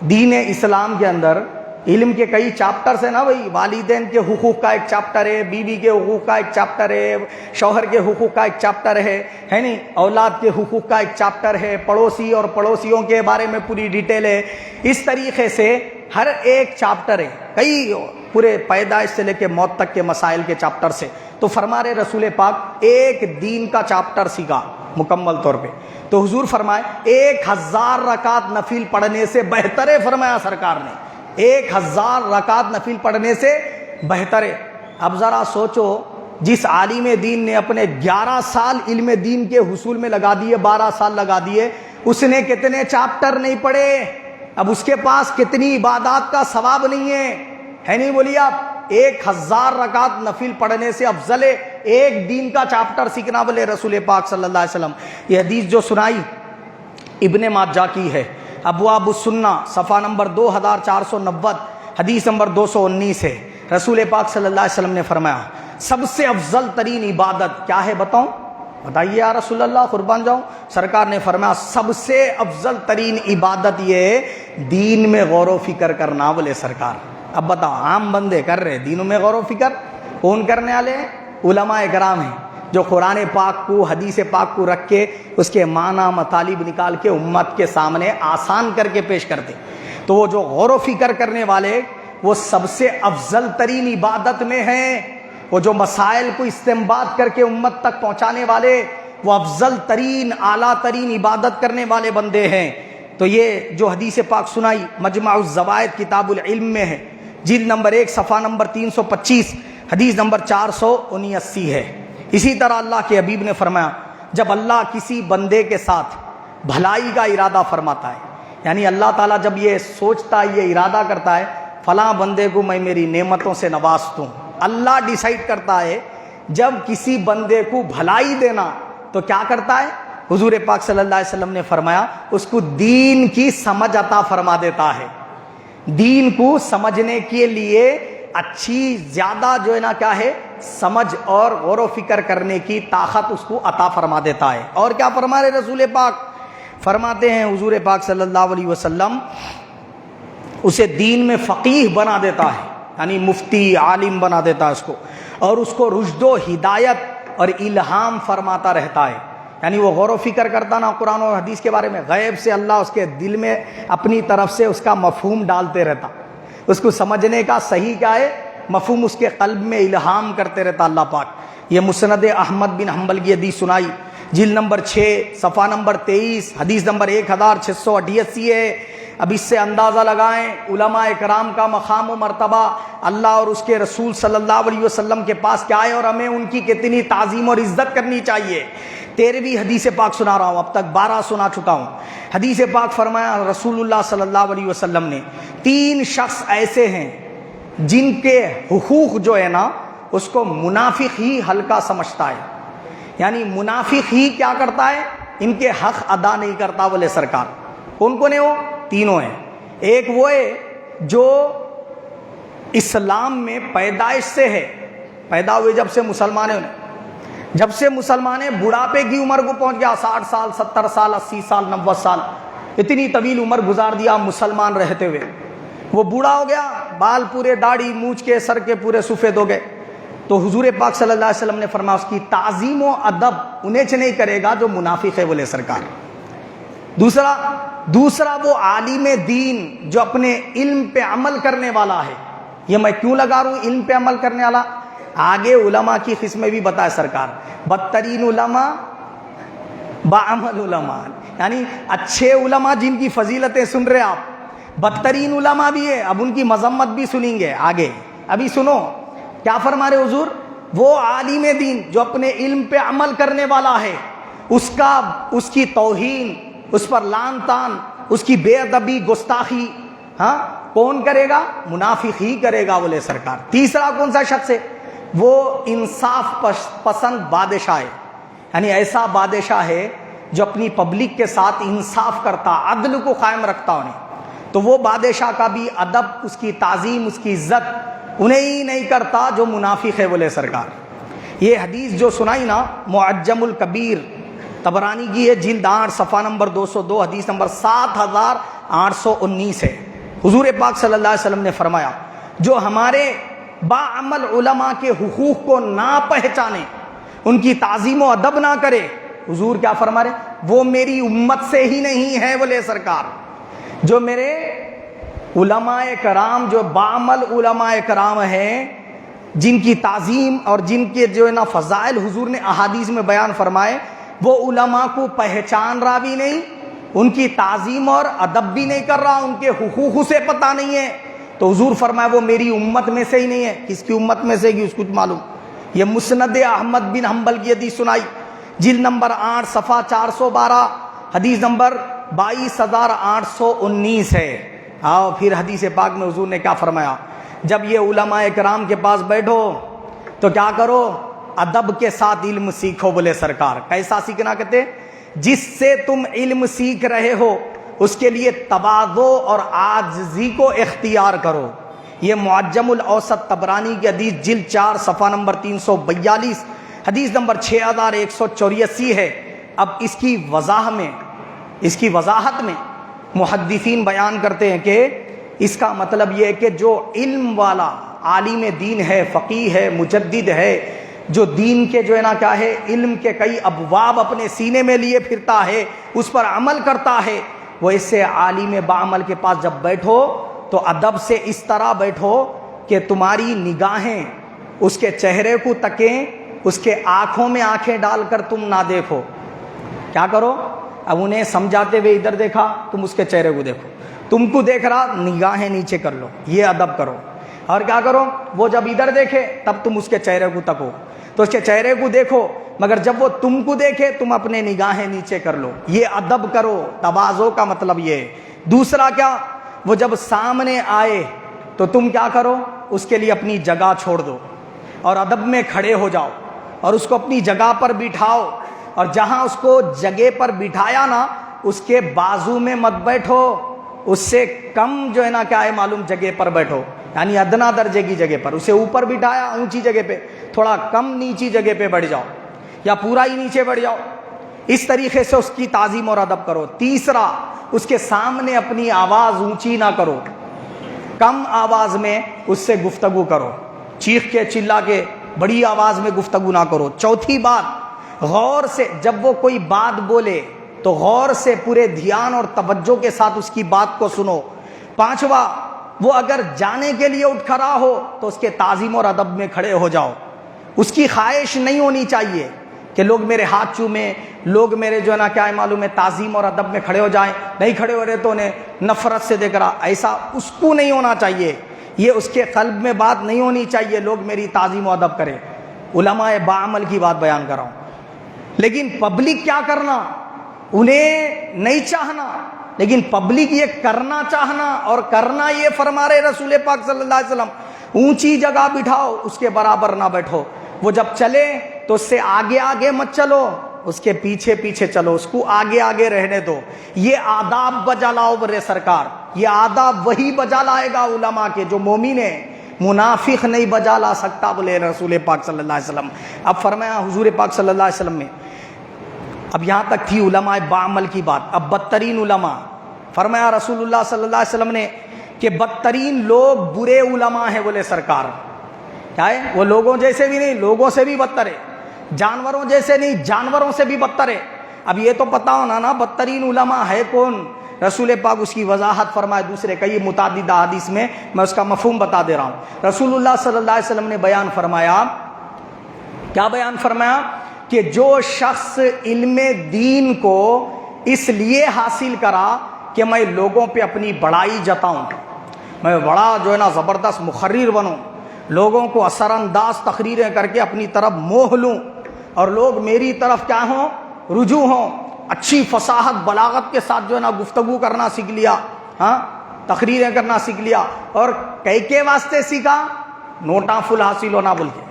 دین اسلام کے اندر علم کے کئی چیپٹرز ہیں نا بھائی، والدین کے حقوق کا ایک چیپٹر ہے، بیوی کے حقوق کا ایک چیپٹر ہے، شوہر کے حقوق کا ایک چیپٹر ہے نہیں، اولاد کے حقوق کا ایک چیپٹر ہے، پڑوسی اور پڑوسیوں کے بارے میں پوری ڈیٹیل ہے۔ اس طریقے سے ہر ایک چیپٹر ہے، کئی پورے پیدائش سے لے کے موت تک کے مسائل کے چیپٹر سے۔ تو فرما رہے رسول پاک ایک دین کا چیپٹر سیکھا مکمل طور پہ، تو حضور فرمائے 1000 رکعت نفل پڑھنے سے بہتر ہے، فرمایا سرکار نے 1000 رکعت نفل پڑھنے سے بہتر ہے۔ اب ذرا سوچو، جس عالم دین نے اپنے 11 سال علم دین کے حصول میں لگا دیے، 12 سال لگا دیے، اس نے کتنے چیپٹر نہیں پڑھے، اب اس کے پاس کتنی عبادات کا ثواب نہیں ہے نہیں؟ بولیے آپ، 1000 رکعت نفل پڑھنے سے افضل ہے ایک دین کا چیپٹر سیکھنا، بولے رسول پاک صلی اللہ علیہ وسلم۔ یہ حدیث جو سنائی ابن ماجہ کی ہے، ابواب السنہ، صفحہ نمبر 2490، حدیث نمبر 219 ہے۔ رسول پاک صلی اللہ علیہ وسلم نے فرمایا سب سے افضل ترین عبادت کیا ہے؟ بتاؤں، بتائیے یا رسول اللہ، قربان جاؤں۔ سرکار نے فرمایا سب سے افضل ترین عبادت یہ ہے دین میں غور و فکر کرنا، بولے سرکار۔ اب بتاؤ، عام بندے کر رہے دینوں میں غور و فکر؟ کون کرنے والے ہیں؟ علماء کرام ہیں جو قرآن پاک کو، حدیث پاک کو رکھ کے اس کے معنی مطالب نکال کے امت کے سامنے آسان کر کے پیش کرتے۔ تو وہ جو غور و فکر کرنے والے، وہ سب سے افضل ترین عبادت میں ہیں۔ وہ جو مسائل کو استنباط کر کے امت تک پہنچانے والے، وہ افضل ترین اعلیٰ ترین عبادت کرنے والے بندے ہیں۔ تو یہ جو حدیث پاک سنائی مجمع الزوائد کتاب العلم میں ہے، جلد نمبر 1، صفحہ نمبر 325، حدیث نمبر 479 ہے۔ اسی طرح اللہ کے حبیب نے فرمایا جب اللہ کسی بندے کے ساتھ بھلائی کا ارادہ فرماتا ہے، یعنی اللہ تعالیٰ جب یہ سوچتا ہے، یہ ارادہ کرتا ہے فلاں بندے کو میں میری نعمتوں سے نواز دوں، اللہ ڈیسائیڈ کرتا ہے جب کسی بندے کو بھلائی دینا تو کیا کرتا ہے؟ حضور پاک صلی اللہ علیہ وسلم نے فرمایا اس کو دین کی سمجھ عطا فرما دیتا ہے۔ دین کو سمجھنے کے لیے اچھی زیادہ جو ہے نا کیا ہے سمجھ اور غور و فکر کرنے کی طاقت اس کو عطا فرما دیتا ہے۔ اور کیا فرما رہے رسول پاک؟ فرماتے ہیں حضور پاک صلی اللہ علیہ وسلم اسے دین میں فقیہ بنا دیتا ہے، یعنی مفتی عالم بنا دیتا ہے اس کو، اور اس کو رشد و ہدایت اور الہام فرماتا رہتا ہے، یعنی وہ غور و فکر کرتا نا قرآن اور حدیث کے بارے میں، غیب سے اللہ اس کے دل میں اپنی طرف سے اس کا مفہوم ڈالتے رہتا، اس کو سمجھنے کا صحیح کیا ہے مفہوم اس کے قلب میں الہام کرتے رہتا اللہ پاک۔ یہ مسند احمد بن حنبل کی حدیث سنائی، جلد نمبر 6 صفحہ نمبر 23 حدیث نمبر 1688 ہے۔ اب اس سے اندازہ لگائیں علماء اکرام کا مقام و مرتبہ اللہ اور اس کے رسول صلی اللہ علیہ وسلم کے پاس کیا ہے، اور ہمیں ان کی کتنی تعظیم اور عزت کرنی چاہیے۔ 13ویں حدیث پاک سنا رہا ہوں، اب تک 12 سنا چکا ہوں۔ حدیث پاک فرمایا رسول اللہ صلی اللہ علیہ وسلم نے 3 شخص ایسے ہیں جن کے حقوق جو ہے نا اس کو منافق ہی ہلکا سمجھتا ہے، یعنی منافق ہی کیا کرتا ہے، ان کے حق ادا نہیں کرتا بولے سرکار۔ کون کون ہے وہ؟ تینوں ہیں۔ ایک وہ ہے جو اسلام میں پیدائش سے ہے، پیدا ہوئے جب سے مسلمان ہیں، جب سے مسلمان ہیں بڑھاپے کی عمر کو پہنچ گیا، 60 سال 70 سال 80 سال 90 سال، اتنی طویل عمر گزار دیا مسلمان رہتے ہوئے، وہ بوڑھا ہو گیا، بال پورے داڑھی مونچھ کے سر کے پورے سفید ہو گئے، تو حضور پاک صلی اللہ علیہ وسلم نے فرمایا اس کی تعظیم و ادب انہیں نہیں کرے گا جو منافق ہے بولے سرکار۔ دوسرا وہ عالم دین جو اپنے علم پہ عمل کرنے والا ہے۔ یہ میں کیوں لگا رہا ہوں علم پہ عمل کرنے والا؟ آگے علماء کی قسمیں بھی بتائے سرکار، بدترین علماء بعمل علماء، یعنی اچھے علماء جن کی فضیلتیں سن رہے آپ، بدترین علماء بھی ہے، اب ان کی مذمت بھی سنیں گے آگے۔ ابھی سنو کیا فرما رہے حضور، وہ عالم دین جو اپنے علم پہ عمل کرنے والا ہے، اس کی توہین، اس پر لعن طعن، اس کی بے ادبی گستاخی کون کرے گا؟ منافق ہی کرے گا بولے سرکار۔ تیسرا کون سا شخص ہے؟ وہ انصاف پسند بادشاہ ہے، یعنی ایسا بادشاہ ہے جو اپنی پبلک کے ساتھ انصاف کرتا، عدل کو قائم رکھتا انہیں، تو وہ بادشاہ کا بھی ادب، اس کی تعظیم، اس کی عزت انہیں ہی نہیں کرتا جو منافق ہے بولے سرکار۔ یہ حدیث جو سنائی نا معجم الکبیر طبرانی کی ہے، جلد 8 صفحہ نمبر 202 حدیث نمبر 7819 ہے۔ حضور پاک صلی اللہ علیہ وسلم نے فرمایا جو ہمارے باعمل علماء کے حقوق کو نہ پہچانے، ان کی تعظیم و ادب نہ کرے، حضور کیا فرما رہے، وہ میری امت سے ہی نہیں ہے بولے سرکار۔ جو میرے علماء کرام، جو باعمل علماء کرام ہیں، جن کی تعظیم اور جن کے جو ہے نا فضائل حضور نے احادیث میں بیان فرمائے، وہ علماء کو پہچان رہا بھی نہیں، ان کی تعظیم اور ادب بھی نہیں کر رہا، ان کے حقوق اسے پتہ نہیں ہے، تو حضور فرمایا وہ میری امت میں سے ہی نہیں ہے۔ کس کی امت میں سے اس کو معلوم؟ یہ مسند احمد بن حنبل کی حدیث سنائی، جلد نمبر 8 صفحہ 412 حدیث نمبر 22819 ہے۔ آؤ پھر حدیث پاک میں حضور نے کیا فرمایا، جب یہ علماء کرام کے پاس بیٹھو تو کیا کرو، ادب کے ساتھ علم سیکھو بولے سرکار۔ کیسا سیکھنا کہتے؟ جس سے تم علم سیکھ رہے ہو اس کے لیے تواضع اور عاجزی کو اختیار کرو۔ یہ معجم الاوسط طبرانی کی حدیث جلد 4 صفحہ نمبر 342 حدیث نمبر 6184 ہے۔ اب اس کی وضاحت میں محدثین بیان کرتے ہیں کہ اس کا مطلب یہ ہے کہ جو علم والا عالم دین ہے، فقیہ ہے، مجدد ہے، جو دین کے جو ہے نا کیا ہے علم کے کئی ابواب اپنے سینے میں لیے پھرتا ہے، اس پر عمل کرتا ہے، وہ اس سے عالم باعمل کے پاس جب بیٹھو تو ادب سے اس طرح بیٹھو کہ تمہاری نگاہیں اس کے چہرے کو تکیں، اس کے آنکھوں میں آنکھیں ڈال کر تم نہ دیکھو۔ کیا کرو؟ اب انہیں سمجھاتے ہوئے ادھر دیکھا، تم اس کے چہرے کو دیکھو، تم کو دیکھ رہا نگاہیں نیچے کر لو، یہ ادب کرو۔ اور کیا کرو؟ وہ جب ادھر دیکھے تب تم اس کے چہرے کو تکو، تو اس کے چہرے کو دیکھو، مگر جب وہ تم کو دیکھے تم اپنے نگاہیں نیچے کر لو، یہ ادب کرو۔ تواضع کا مطلب یہ ہے۔ دوسرا کیا، وہ جب سامنے آئے تو تم کیا کرو، اس کے لیے اپنی جگہ چھوڑ دو اور ادب میں کھڑے ہو جاؤ اور اس کو اپنی جگہ پر بٹھاؤ، اور جہاں اس کو جگہ پر بٹھایا نا اس کے بازو میں مت بیٹھو، اس سے کم جو ہے نا کیا ہے معلوم جگہ پر بیٹھو، یعنی ادنا درجے کی جگہ پر، اسے اوپر بٹھایا اونچی جگہ پہ، تھوڑا کم نیچی جگہ پہ بیٹھ جاؤ یا پورا ہی نیچے بیٹھ جاؤ، اس طریقے سے اس کی تعظیم اور ادب کرو۔ تیسرا، اس کے سامنے اپنی آواز اونچی نہ کرو، کم آواز میں اس سے گفتگو کرو، چیخ کے چلا کے بڑی آواز میں گفتگو نہ کرو۔ چوتھی بات، غور سے جب وہ کوئی بات بولے تو غور سے پورے دھیان اور توجہ کے ساتھ اس کی بات کو سنو۔ پانچواں، وہ اگر جانے کے لیے اٹھ کھڑا ہو تو اس کے تعظیم اور ادب میں کھڑے ہو جاؤ۔ اس کی خواہش نہیں ہونی چاہیے کہ لوگ میرے ہاتھ چومیں، لوگ میرے جو ہے نا کیا ہے معلوم ہے تعظیم اور ادب میں کھڑے ہو جائیں، نہیں کھڑے ہو رہے تو انہیں نفرت سے دیکھ رہا، ایسا اس کو نہیں ہونا چاہیے، یہ اس کے قلب میں بات نہیں ہونی چاہیے لوگ میری تعظیم و ادب کریں۔ علماء باعمل کی بات بیان کر رہا ہوں۔ لیکن پبلک کیا کرنا، انہیں نہیں چاہنا، لیکن پبلک یہ کرنا چاہنا، اور کرنا یہ فرما رہے رسول پاک صلی اللہ علیہ وسلم، اونچی جگہ بٹھاؤ، اس کے برابر نہ بیٹھو۔ وہ جب چلے تو اس سے آگے آگے مت چلو، اس کے پیچھے پیچھے چلو، اس کو آگے آگے رہنے دو۔ یہ آداب بجا لاؤ برے سرکار، یہ آداب وہی بجا لائے گا علماء کے جو مومن ہیں، منافق نہیں بجا لا سکتا، بولے رسول پاک صلی اللہ علیہ وسلم۔ اب فرمایا حضور پاک صلی اللہ علیہ وسلم میں، اب یہاں تک تھی علماء باعمل کی بات، اب بدترین علماء، فرمایا رسول اللہ صلی اللہ علیہ وسلم نے کہ بدترین لوگ برے علماء ہیں، بولے سرکار کیا ہے، وہ لوگوں جیسے بھی نہیں، لوگوں سے بھی بدتر ہے، جانوروں جیسے نہیں، جانوروں سے بھی بدتر ہے۔ اب یہ تو پتا ہونا نا بدترین علماء ہے کون، رسول پاک اس کی وضاحت فرمائے دوسرے کئی متعدد حدیث میں، میں اس کا مفہوم بتا دے رہا ہوں۔ رسول اللہ صلی اللہ علیہ وسلم نے بیان فرمایا، کیا بیان فرمایا، کہ جو شخص علم دین کو اس لیے حاصل کرا کہ میں لوگوں پہ اپنی بڑائی جتاؤں، میں بڑا جو ہے نا زبردست مخرر بنوں، لوگوں کو اثر انداز تقریریں کر کے اپنی طرف موہ لوں، اور لوگ میری طرف کیا ہوں، رجوع ہوں، اچھی فصاحت بلاغت کے ساتھ جو ہے نا گفتگو کرنا سیکھ لیا، ہاں تقریریں کرنا سیکھ لیا، اور کئی کے واسطے سیکھا، نوٹا فل حاصل ہونا بول کے،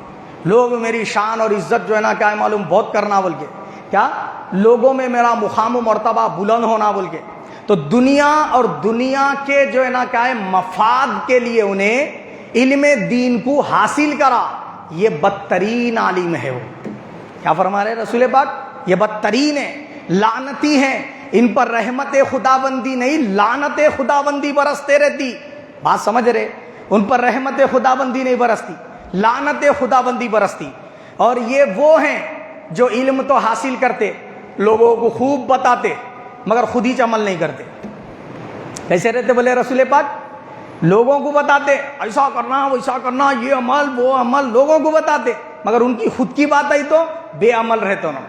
لوگ میری شان اور عزت جو ہے نا کیا ہے معلوم بہت کرنا بول کے، کیا لوگوں میں میرا مقام و مرتبہ بلند ہونا بول کے۔ تو دنیا اور دنیا کے جو ہے نا کیا ہے مفاد کے لیے انہیں علم دین کو حاصل کرا، یہ بدترین عالم ہے۔ وہ کیا فرما رہے رسول پاک، یہ بدترین ہے، لعنتی ہیں، ان پر رحمت خداوندی نہیں لعنت خداوندی برستے رہتی، بات سمجھ رہے، ان پر رحمت خداوندی نہیں برستی، لعنت خداوندی برستی۔ اور یہ وہ ہیں جو علم تو حاصل کرتے، لوگوں کو خوب بتاتے، مگر خود ہی عمل نہیں کرتے۔ کیسے رہتے بولے رسول پاک، لوگوں کو بتاتے ایسا کرنا ویسا کرنا، یہ عمل وہ عمل، لوگوں کو بتاتے، مگر ان کی خود کی بات آئی تو بے عمل رہتے نا،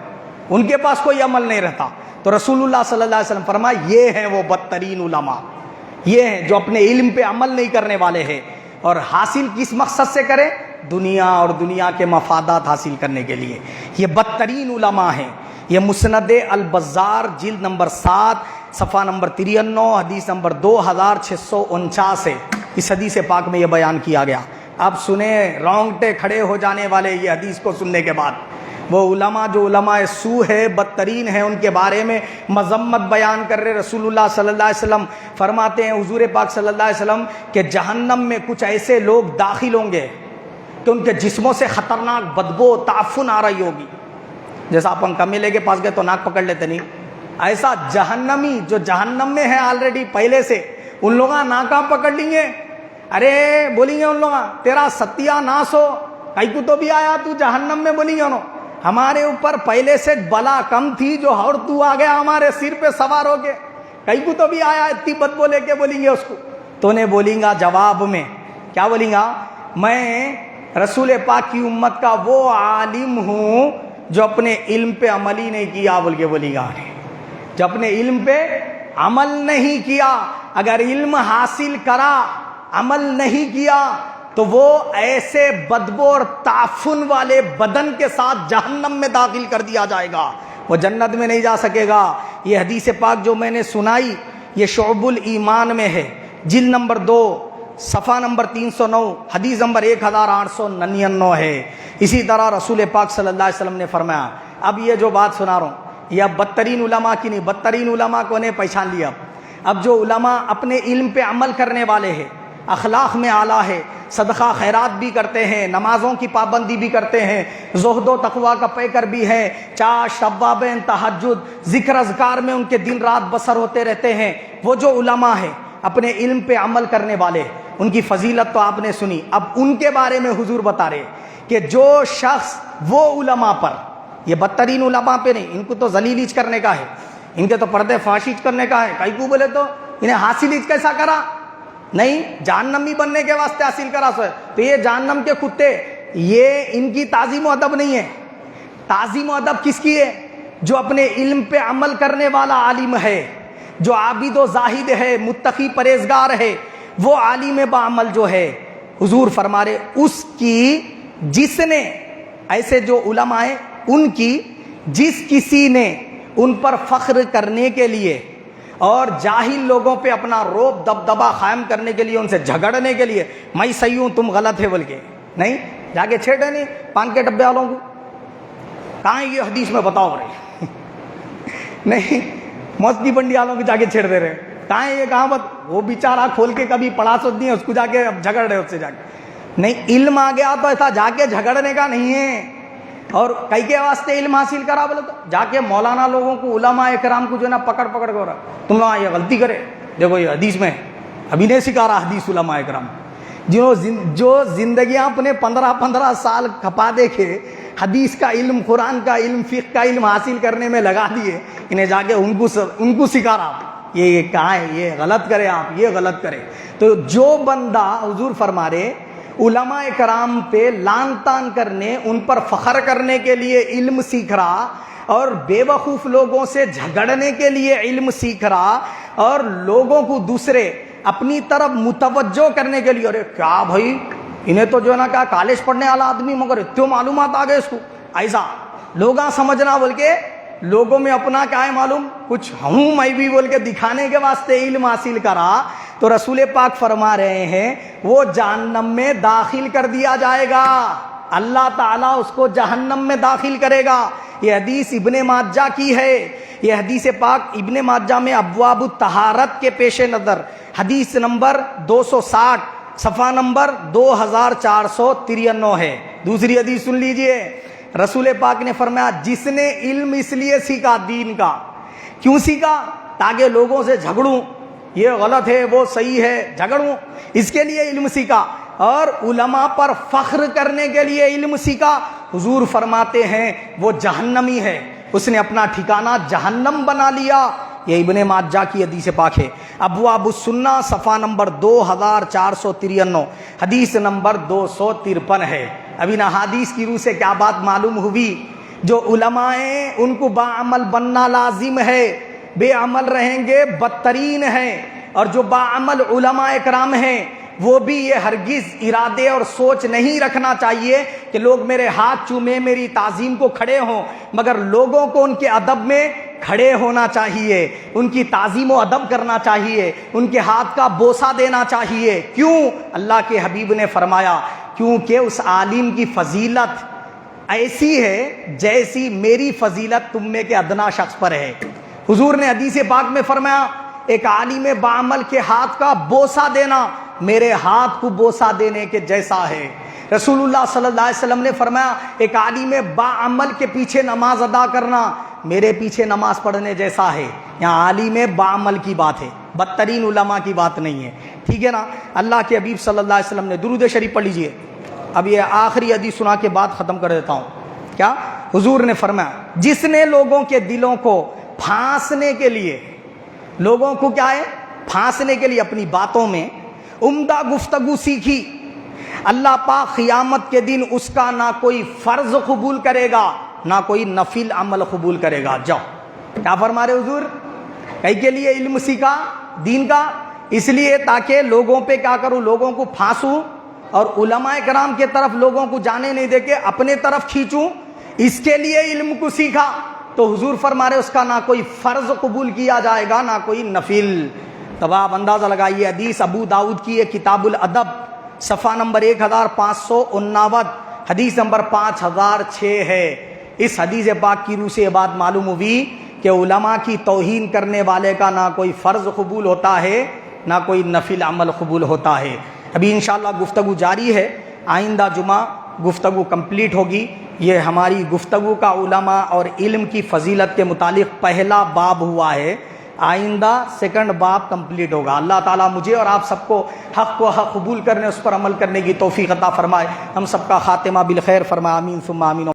ان کے پاس کوئی عمل نہیں رہتا۔ تو رسول اللہ صلی اللہ علیہ وسلم فرمایا یہ ہیں وہ بدترین علماء، یہ ہیں جو اپنے علم پہ عمل نہیں کرنے والے ہیں، اور حاصل کس مقصد سے کریں، دنیا اور دنیا کے مفادات حاصل کرنے کے لیے، یہ بدترین علماء ہیں۔ یہ مسند البزار جلد نمبر 7 صفحہ نمبر 93 حدیث نمبر 2649 ہے، اس حدیث پاک میں یہ بیان کیا گیا۔ اب سنیں، رونگٹے کھڑے ہو جانے والے یہ حدیث کو سننے کے بعد، وہ علماء جو علماء سو ہے، بدترین ہیں، ان کے بارے میں مذمت بیان کر رہے رسول اللہ صلی اللہ علیہ وسلم، فرماتے ہیں حضور پاک صلی اللہ علیہ وسلم کہ جہنم میں کچھ ایسے لوگ داخل ہوں گے کہ ان کے جسموں سے خطرناک بدبو تعفن آ رہی ہوگی، جیسا اپن کمیلے کے پاس گئے تو ناک پکڑ لیتے نہیں، ایسا جہنمی جو جہنم میں ہے آلریڈی پہلے سے، ان لوگ ناکاں پکڑ لیں گے، ارے بولیں گے ان لوگ تیرا ستیہ ناس ہو، کئی کو تو بھی آیا تو جہنم میں، بولیں گے انہوں ہمارے اوپر پہلے سے بلا کم تھی جو اور تو آ گیا ہمارے سر پہ سوار ہو کے، کئی کو تو بھی آیا اتنی بدبو لے کے، بولیں گے اس کو، تو نے بولیں گا جواب میں کیا بولیں گا، میں رسول پاک کی امت کا وہ عالم ہوں جو اپنے علم پہ عمل ہی نہیں کیا، بول کے بولیں گا، جو اپنے علم پہ عمل نہیں کیا، اگر علم حاصل کرا عمل نہیں کیا تو وہ ایسے بدبو اور تعفن والے بدن کے ساتھ جہنم میں داخل کر دیا جائے گا، وہ جنت میں نہیں جا سکے گا۔ یہ حدیث پاک جو میں نے سنائی یہ شعب الایمان میں ہے، جلد نمبر 2 صفحہ نمبر 309 حدیث نمبر 1899 ہے۔ اسی طرح رسول پاک صلی اللہ علیہ وسلم نے فرمایا، اب یہ جو بات سنا رہا ہوں یہ اب بدترین علماء کی نہیں، بدترین علماء کو نے پہچان لیا۔ اب جو علماء اپنے علم پہ عمل کرنے والے ہیں، اخلاق میں اعلیٰ ہے، صدقہ خیرات بھی کرتے ہیں، نمازوں کی پابندی بھی کرتے ہیں، زہد و تقویٰ کا پیکر بھی ہیں، چاش شوابین تہجد ذکر اذکار میں ان کے دن رات بسر ہوتے رہتے ہیں۔ وہ جو علماء ہیں اپنے علم پہ عمل کرنے والے، ان کی فضیلت تو آپ نے سنی، اب ان کے بارے میں حضور بتا رہے کہ جو شخص وہ علماء پر، یہ بدترین علماء پہ نہیں، ان کو تو ذلیل کرنے کا ہے، ان کے تو پردے فاش کرنے کا ہے، کئی کو بولے تو انہیں حاصل کیسا کرا، نہیں جہنمی بننے کے واسطے حاصل کرا سو ہے، تو یہ جہنم کے کتے، یہ ان کی تعظیم و ادب نہیں ہے۔ تعظیم و ادب کس کی ہے؟ جو اپنے علم پہ عمل کرنے والا عالم ہے، جو عابد و زاہد ہے، متقی پرہیزگار ہے، وہ عالم بعمل جو ہے، حضور فرما رہے اس کی، جس نے، ایسے جو علماء ہیں ان کی، جس کسی نے ان پر فخر کرنے کے لیے اور جاہل لوگوں پہ اپنا روب دبدبا قائم کرنے کے لیے، ان سے جھگڑنے کے لیے، میں صحیح ہوں تم غلط ہے بول کے، نہیں جا کے چھیڑے نہیں پان کے ڈبے والوں کو، کہاں یہ حدیث میں بتاؤ رہے نہیں موسکی بنڈی والوں کو جا کے چھیڑ دے رہے، کہاں ہے یہ کہاوت؟ وہ بیچارہ کھول کے کبھی پڑھا سوچ نہیں ہے، اس کو جا کے اب جھگڑ رہے اس سے جا کے، نہیں علم آ گیا تو ایسا جا کے جھگڑنے کا نہیں ہے۔ اور کئی کے واسطے علم حاصل کرا بولے تو جا کے مولانا لوگوں کو، علماء اکرام کو جو ہے نا پکڑ پکڑ کے رہا تم لوگ یہ غلطی کرے، دیکھو یہ حدیث میں ابھی نہیں سکھا رہا حدیث علماء اکرام، جو زندگیاں اپنے 15 سال کھپا دے کے حدیث کا علم، قرآن کا علم، فقہ کا علم حاصل کرنے میں لگا دیے، انہیں جا کے ان کو سکھا رہا یہ کہاں ہے، یہ غلط کرے آپ، یہ غلط کرے۔ تو جو بندہ، حضور فرما رہے، علماء کرام پہ لان تان کرنے، ان پر فخر کرنے کے لیے علم سیکھ رہا، اور بے وقوف لوگوں سے جھگڑنے کے لیے علم سیکھ رہا، اور لوگوں کو دوسرے اپنی طرف متوجہ کرنے کے لیے، ارے کیا بھائی انہیں تو جو ہے نا کیا کالج پڑھنے والا آدمی مگر اتنے معلومات آ گئے اس کو، ایسا لوگاں سمجھنا بول کے، لوگوں میں اپنا کیا ہے معلوم، کچھ ہوں میں بھی بول کے دکھانے کے واسطے علم حاصل کرا، تو رسول پاک فرما رہے ہیں وہ جہنم میں داخل کر دیا جائے گا، اللہ تعالیٰ اس کو جہنم میں داخل کرے گا۔ یہ حدیث ابن ماجہ کی ہے، یہ حدیث پاک ابن ماجہ میں ابواب الطہارت کے پیش نظر حدیث نمبر 260 صفحہ نمبر 2493 ہے۔ دوسری حدیث سن لیجئے، رسول پاک نے فرمایا جس نے علم اس لیے سیکھا، دین کا کیوں سیکھا؟ تاکہ لوگوں سے جھگڑوں، یہ غلط ہے وہ صحیح ہے، جھگڑوں، اس کے لیے علم سیکھا، اور علماء پر فخر کرنے کے لیے علم سیکھا، حضور فرماتے ہیں وہ جہنمی ہے، اس نے اپنا ٹھکانہ جہنم بنا لیا۔ یہ ابن ماجہ کی حدیث پاک ہے، ابواب السنہ صفحہ نمبر 2493، حدیث نمبر 253 ہے۔ اب ان احادیث کی روح سے کیا بات معلوم ہوئی؟ جو علماء ہیں ان کو باعمل بننا لازم ہے، بے عمل رہیں گے بدترین ہیں، اور جو باعمل علماء اکرام ہیں وہ بھی یہ ہرگز ارادے اور سوچ نہیں رکھنا چاہیے کہ لوگ میرے ہاتھ چومے، میری تعظیم کو کھڑے ہوں، مگر لوگوں کو ان کے ادب میں کھڑے ہونا چاہیے، ان کی تعظیم و ادب کرنا چاہیے، ان کے ہاتھ کا بوسہ دینا چاہیے۔ کیوں؟ اللہ کے حبیب نے فرمایا کیونکہ اس عالم کی فضیلت ایسی ہے جیسی میری فضیلت تم میں کے ادنا شخص پر ہے۔ حضور نے حدیث پاک میں فرمایا ایک عالم بعمل کے ہاتھ کا بوسہ دینا میرے ہاتھ کو بوسہ دینے کے جیسا ہے۔ رسول اللہ صلی اللہ علیہ وسلم نے فرمایا ایک عالم باعمل کے پیچھے نماز ادا کرنا میرے پیچھے نماز پڑھنے جیسا ہے۔ یہاں عالم باعمل کی بات ہے، بدترین علماء کی بات نہیں ہے، ٹھیک ہے نا؟ اللہ کے حبیب صلی اللہ علیہ وسلم نے، درود شریف پڑھ لیجئے۔ اب یہ آخری حدیث سنا کے بعد ختم کر دیتا ہوں۔ کیا حضور نے فرمایا جس نے لوگوں کے دلوں کو پھانسنے کے لیے، لوگوں کو کیا ہے پھانسنے کے لیے اپنی باتوں میں عمدہ گفتگو سیکھی، اللہ پاک قیامت کے دن اس کا نہ کوئی فرض قبول کرے گا نہ کوئی نفل عمل قبول کرے گا۔ جاؤ، کیا فرما رہے حضور؟ کئی کے لیے علم سیکھا دین کا، اس لیے تاکہ لوگوں پہ کیا کروں، لوگوں کو پھانسوں، اور علماء کرام کے طرف لوگوں کو جانے نہیں دے کے اپنے طرف کھینچوں، اس کے لیے علم کو سیکھا۔ تو حضور فرما رہے اس کا نہ کوئی فرض قبول کیا جائے گا نہ کوئی نفل۔ تب آپ اندازہ لگائیے، حدیث ابو داؤد کی ہے، کتاب الادب صفحہ نمبر 1559، حدیث نمبر 5006 ہے۔ اس حدیث پاک کی روح سے یہ بات معلوم ہوئی کہ علماء کی توہین کرنے والے کا نہ کوئی فرض قبول ہوتا ہے نہ کوئی نفل عمل قبول ہوتا ہے۔ ابھی انشاءاللہ گفتگو جاری ہے، آئندہ جمعہ گفتگو کمپلیٹ ہوگی۔ یہ ہماری گفتگو کا علماء اور علم کی فضیلت کے متعلق پہلا باب ہوا ہے، آئندہ سیکنڈ باب کمپلیٹ ہوگا۔ اللہ تعالیٰ مجھے اور آپ سب کو حق قبول کرنے، اس پر عمل کرنے کی توفیق عطا فرمائے، ہم سب کا خاتمہ بالخیر فرمائے، آمین ثم آمین۔